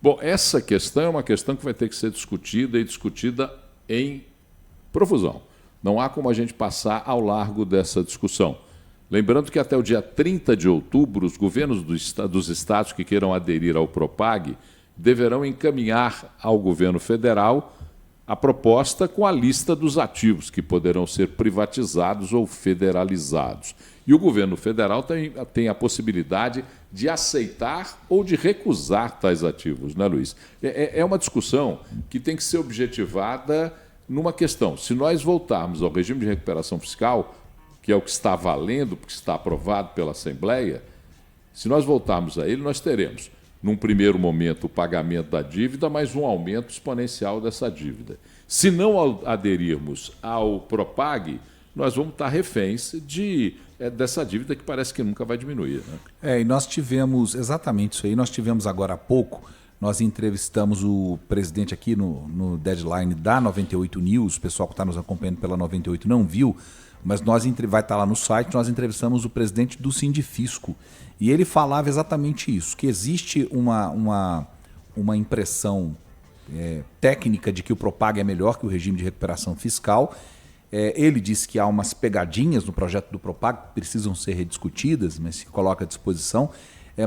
Bom, essa questão é uma questão que vai ter que ser discutida e discutida em profusão. Não há como a gente passar ao largo dessa discussão. Lembrando que até o dia 30 de outubro, os governos dos estados que queiram aderir ao Propag deverão encaminhar ao governo federal a proposta com a lista dos ativos que poderão ser privatizados ou federalizados. E o governo federal tem a possibilidade de aceitar ou de recusar tais ativos, né, Luiz? É uma discussão que tem que ser objetivada numa questão. Se nós voltarmos ao regime de recuperação fiscal, que é o que está valendo, porque está aprovado pela Assembleia, se nós voltarmos a ele, nós teremos, num primeiro momento, o pagamento da dívida, mas um aumento exponencial dessa dívida. Se não aderirmos ao Propag, nós vamos estar reféns dessa dívida que parece que nunca vai diminuir, né? E nós tivemos exatamente isso aí. Nós tivemos agora há pouco, nós entrevistamos o presidente aqui no Deadline da 98 News, o pessoal que está nos acompanhando pela 98 não viu, mas vai estar lá no site, nós entrevistamos o presidente do Sindifisco. E ele falava exatamente isso, que existe uma impressão técnica de que o Propag é melhor que o regime de recuperação fiscal. Ele disse que há umas pegadinhas no projeto do Propag que precisam ser rediscutidas, mas se coloca à disposição.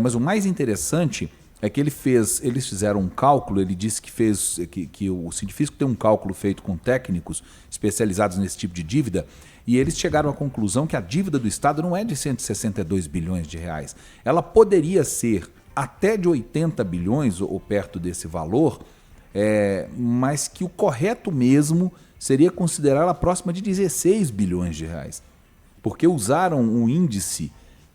Mas o mais interessante é que eles fizeram um cálculo, ele disse que o Sindifisco tem um cálculo feito com técnicos especializados nesse tipo de dívida, e eles chegaram à conclusão que a dívida do Estado não é de 162 bilhões de reais. Ela poderia ser até de 80 bilhões ou perto desse valor, mas que o correto mesmo seria considerá-la próxima de 16 bilhões de reais. Porque usaram um índice,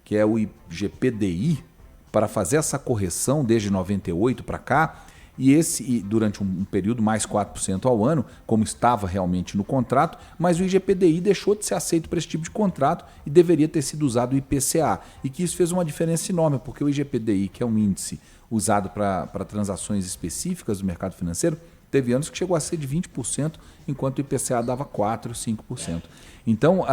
que é o IGPDI, para fazer essa correção desde 98 para cá, e durante um período mais 4% ao ano, como estava realmente no contrato, mas o IGPDI deixou de ser aceito para esse tipo de contrato e deveria ter sido usado o IPCA. E que isso fez uma diferença enorme, porque o IGPDI, que é um índice usado para transações específicas do mercado financeiro, teve anos que chegou a ser de 20%, enquanto o IPCA dava 4%, 5%. Então,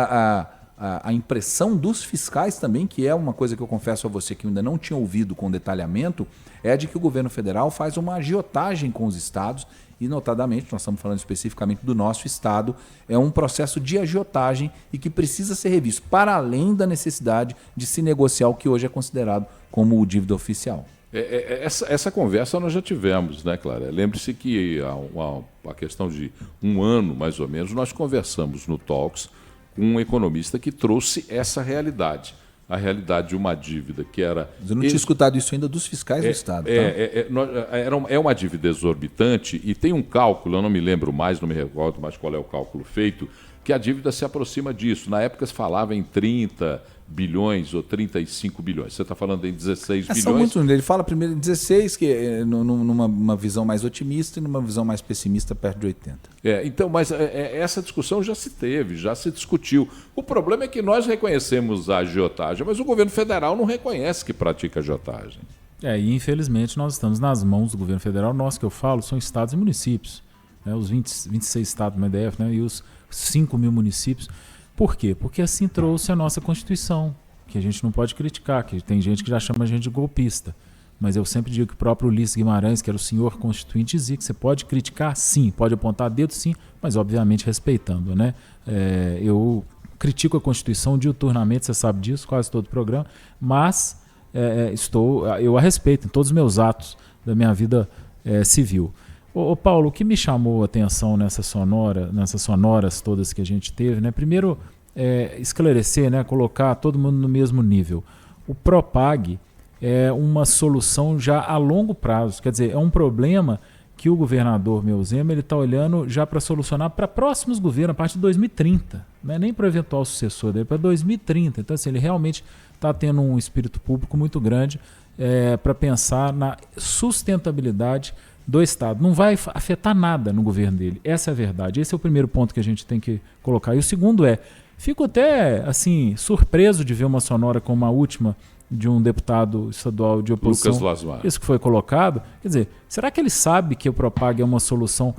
a impressão dos fiscais também, que é uma coisa que eu confesso a você que eu ainda não tinha ouvido com detalhamento, é de que o governo federal faz uma agiotagem com os estados e, notadamente, nós estamos falando especificamente do nosso estado, é um processo de agiotagem e que precisa ser revisto, para além da necessidade de se negociar o que hoje é considerado como o dívida oficial. Essa conversa nós já tivemos, né, Clara? Lembre-se que há a questão de um ano, mais ou menos, nós conversamos no Talks com um economista que trouxe essa realidade. A realidade de uma dívida que era... Eu não tinha escutado isso ainda dos fiscais do Estado. É uma dívida exorbitante e tem um cálculo, eu não me lembro mais, não me recordo mais qual é o cálculo feito, que a dívida se aproxima disso. Na época se falava em 30 bilhões ou 35 bilhões. Você está falando em 16 bilhões. São muitos, ele fala primeiro em 16, que é numa visão mais otimista, e numa visão mais pessimista, perto de 80. Então, mas essa discussão já se teve, já se discutiu. O problema é que nós reconhecemos a agiotagem, mas o governo federal não reconhece que pratica agiotagem. E infelizmente nós estamos nas mãos do governo federal. Nós que eu falo são estados e municípios, né? Os 26 estados do MEDEF, né? E os 5 mil municípios. Por quê? Porque assim trouxe a nossa Constituição, que a gente não pode criticar, que tem gente que já chama a gente de golpista. Mas eu sempre digo que o próprio Ulisses Guimarães, que era o senhor constituinte, dizia que você pode criticar, sim, pode apontar dedo, sim, mas obviamente respeitando, né? Eu critico a Constituição diuturnamente, você sabe disso, quase todo o programa, mas eu a respeito em todos os meus atos da minha vida civil. Ô Paulo, o que me chamou a atenção nessas sonoras todas que a gente teve, né? Primeiro, esclarecer, né? Colocar todo mundo no mesmo nível. O Propag é uma solução já a longo prazo, quer dizer, é um problema que o governador Meuzema está olhando já para solucionar para próximos governos, a partir de 2030, não é nem para o eventual sucessor dele, para 2030. Então, assim, ele realmente está tendo um espírito público muito grande para pensar na sustentabilidade do Estado. Não vai afetar nada no governo dele. Essa é a verdade. Esse é o primeiro ponto que a gente tem que colocar. E o segundo fico até assim surpreso de ver uma sonora como a última de um deputado estadual de oposição. Lucas Lasmar. Isso que foi colocado. Quer dizer, será que ele sabe que o Propag é uma solução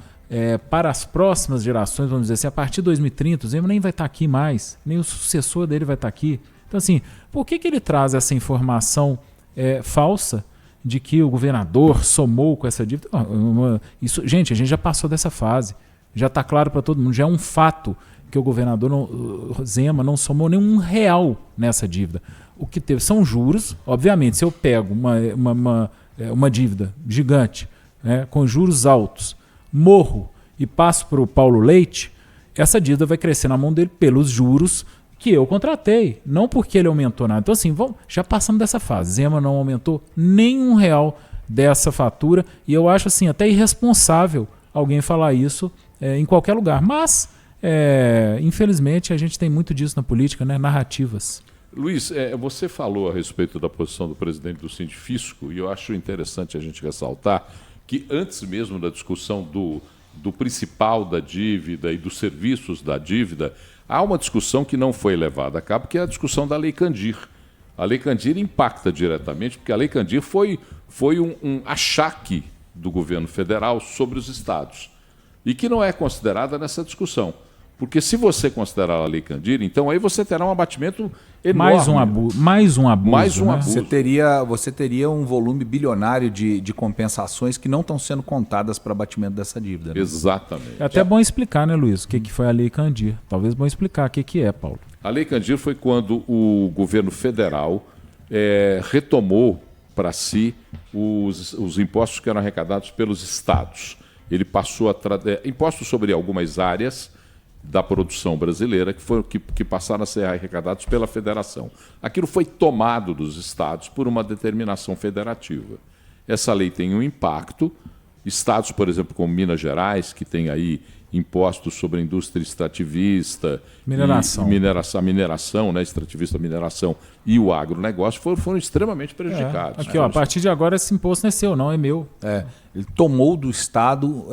para as próximas gerações, vamos dizer assim, a partir de 2030, o Zema nem vai estar aqui mais, nem o sucessor dele vai estar aqui. Então, assim, por que ele traz essa informação falsa de que o governador somou com essa dívida. Isso, gente, a gente já passou dessa fase. Já está claro para todo mundo, já é um fato que o governador Zema não somou nenhum real nessa dívida. O que teve são juros. Obviamente, se eu pego uma dívida gigante, né, com juros altos, morro e passo para o Paulo Leite, essa dívida vai crescer na mão dele pelos juros que eu contratei, não porque ele aumentou nada. Então, assim, já passamos dessa fase. Zema não aumentou nenhum real dessa fatura e eu acho assim até irresponsável alguém falar isso em qualquer lugar. Mas, infelizmente, a gente tem muito disso na política, né? Narrativas. Luiz, você falou a respeito da posição do presidente do Sindifisco e eu acho interessante a gente ressaltar que antes mesmo da discussão do principal da dívida e dos serviços da dívida, há uma discussão que não foi levada a cabo, que é a discussão da Lei Candir. A Lei Candir impacta diretamente, porque a Lei Candir foi um achaque do governo federal sobre os estados e que não é considerada nessa discussão. Porque se você considerar a Lei Candir, então aí você terá um abatimento enorme. Mais um abuso. Né? Você teria um volume bilionário de compensações que não estão sendo contadas para abatimento dessa dívida. Né? Exatamente. É até bom explicar, né, Luiz, o que foi a Lei Candir. Talvez bom explicar o que é, Paulo. A Lei Candir foi quando o governo federal retomou para si os impostos que eram arrecadados pelos estados. Ele passou a impostos sobre algumas áreas da produção brasileira que passaram a ser arrecadados pela federação. Aquilo foi tomado dos estados por uma determinação federativa. Essa lei tem um impacto. Estados, por exemplo, como Minas Gerais, que tem aí impostos sobre a indústria extrativista, mineração, né, extrativista, mineração e o agronegócio foram extremamente prejudicados. Aqui, a partir de agora esse imposto não é seu, não, é meu. Ele tomou do Estado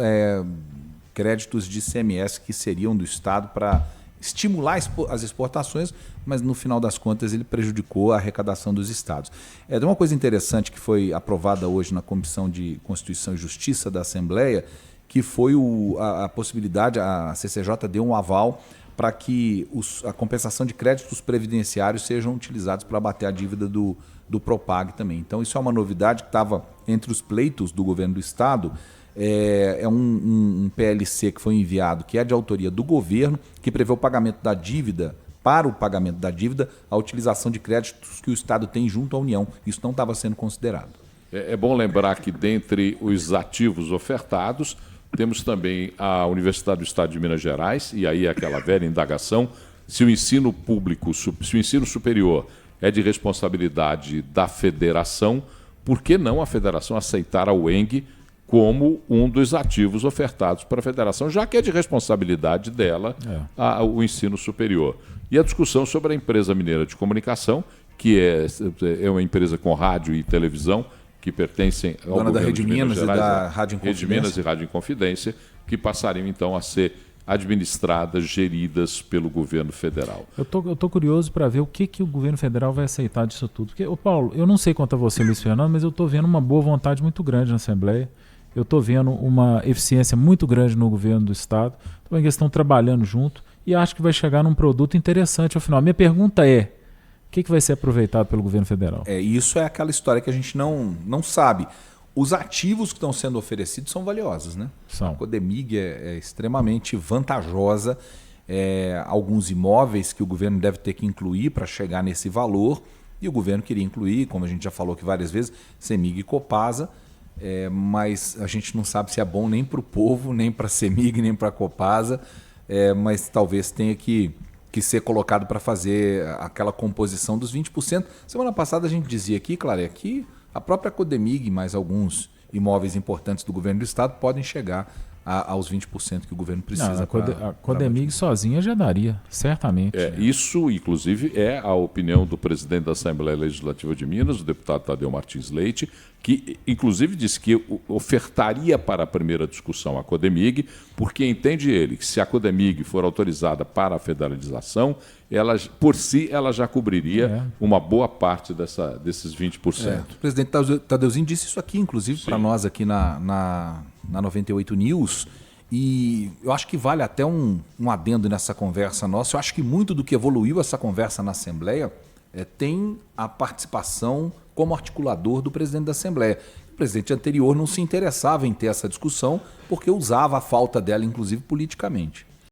créditos de ICMS que seriam do Estado para estimular as exportações, mas no final das contas ele prejudicou a arrecadação dos estados. Tem uma coisa interessante que foi aprovada hoje na Comissão de Constituição e Justiça da Assembleia, que foi a possibilidade, a CCJ deu um aval para que a compensação de créditos previdenciários sejam utilizados para abater a dívida do Propag também. Então isso é uma novidade que estava entre os pleitos do governo do Estado. É um PLC que foi enviado, que é de autoria do governo, que prevê o pagamento da dívida, para o pagamento da dívida, a utilização de créditos que o Estado tem junto à União. Isso não estava sendo considerado. É bom lembrar que, dentre os ativos ofertados, temos também a Universidade do Estado de Minas Gerais, e aí é aquela velha indagação, se o ensino público, se o ensino superior é de responsabilidade da federação, por que não a federação aceitar a UENG como um dos ativos ofertados para a federação, já que é de responsabilidade dela o ensino superior. E a discussão sobre a empresa mineira de comunicação, que é uma empresa com rádio e televisão, que pertencem ao dona governo da Rede de Minas Minas Gerais, e da Rádio Inconfidência. Rede Minas e Rádio Inconfidência, que passariam então a ser administradas, geridas pelo governo federal. Eu tô curioso para ver o que o governo federal vai aceitar disso tudo. Porque, Paulo, eu não sei quanto a você, Luiz Fernando, mas eu estou vendo uma boa vontade muito grande na Assembleia. Eu estou vendo uma eficiência muito grande no governo do Estado. Estou vendo que eles estão trabalhando junto e acho que vai chegar num produto interessante ao final. Minha pergunta é, o que vai ser aproveitado pelo governo federal? Isso é aquela história que a gente não sabe. Os ativos que estão sendo oferecidos são valiosos, né? São. A Codemig é extremamente vantajosa. Alguns imóveis que o governo deve ter que incluir para chegar nesse valor. E o governo queria incluir, como a gente já falou aqui várias vezes, CEMIG e Copasa. Mas a gente não sabe se é bom nem para o povo, nem para a CEMIG, nem para a Copasa. Mas talvez tenha que ser colocado para fazer aquela composição dos 20%. Semana passada a gente dizia aqui, Clare, que a própria Codemig, mais alguns imóveis importantes do governo do Estado, podem chegar aos 20% que o governo precisa. A Codemig sozinha já daria, certamente. Isso, inclusive, é a opinião do presidente da Assembleia Legislativa de Minas, o deputado Tadeu Martins Leite, que, inclusive, disse que ofertaria para a primeira discussão a Codemig, porque entende ele que se a Codemig for autorizada para a federalização, ela, por si, ela já cobriria uma boa parte desses 20%. O presidente Tadeuzinho disse isso aqui, inclusive, para nós aqui na 98 News, e eu acho que vale até um adendo nessa conversa nossa. Eu acho que muito do que evoluiu essa conversa na Assembleia tem a participação como articulador do presidente da Assembleia. O presidente anterior não se interessava em ter essa discussão porque usava a falta dela, inclusive, politicamente.